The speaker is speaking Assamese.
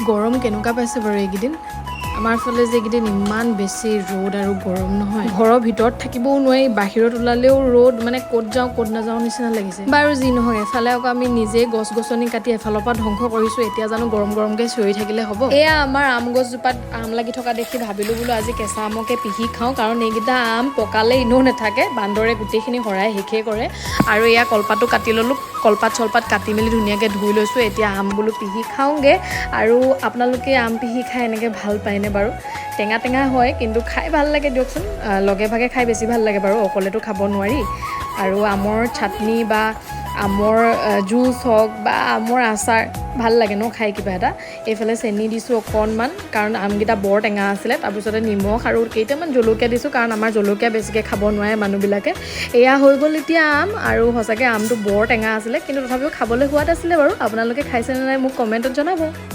গৰম কেনেকুৱা পাইছে বাৰু এইকেইদিন আমাৰ ফালে যে এইকেইদিন ইমান বেছি ৰ'দ আৰু গৰম নহয় ঘৰৰ ভিতৰত থাকিবও নোৱাৰি বাহিৰত ওলালেও ৰ'দ মানে ক'ত যাওঁ ক'ত নাযাওঁ নিচিনা লাগিছে বাৰু যি নহওক এফালে আকৌ আমি নিজেই গছ গছনি কাটি এফালৰ পৰা ধ্বংস কৰিছোঁ এতিয়া জানো গৰম গৰমকৈ চিঞৰি থাকিলে হ'ব এয়া আমাৰ আম গছজোপাত আম লাগি থকা দেখি ভাবিলোঁ বোলো আজি কেঁচা আমকে পিহি খাওঁ কাৰণ এইকেইটা আম পকালে এনেও নাথাকে বান্দৰে গোটেইখিনি হৰাই শেষেই কৰে আৰু এয়া কলপাতো কাটি ল'লোঁ কলপাত চলপাত কাটি মেলি ধুনীয়াকৈ ধুই লৈছোঁ এতিয়া আম বোলো পিহি খাওঁগৈ আৰু আপোনালোকে আম পিহি খাই এনেকৈ ভাল পায়নে বাৰু টেঙা টেঙা হয় কিন্তু খাই ভাল লাগে দিয়কচোন লগে ভাগে খাই বেছি ভাল লাগে বাৰু অকলেতো খাব নোৱাৰি আৰু আমৰ চাটনি বা আমৰ জুচ হওক বা আমৰ আচাৰ ভাল লাগে ন খাই কিবা এটা এইফালে চেনি দিছোঁ অকণমান কাৰণ আমকেইটা বৰ টেঙা আছিলে তাৰপিছতে নিমখ আৰু কেইটামান জলকীয়া দিছোঁ কাৰণ আমাৰ জলকীয়া বেছিকৈ খাব নোৱাৰে মানুহবিলাকে এয়া হৈ গ'ল এতিয়া আম আৰু সঁচাকৈ আমটো বৰ টেঙা আছিলে কিন্তু তথাপিও খাবলৈ সোৱাদ আছিলে বাৰু আপোনালোকে খাইছেনে নাই মোক কমেণ্টত জনাব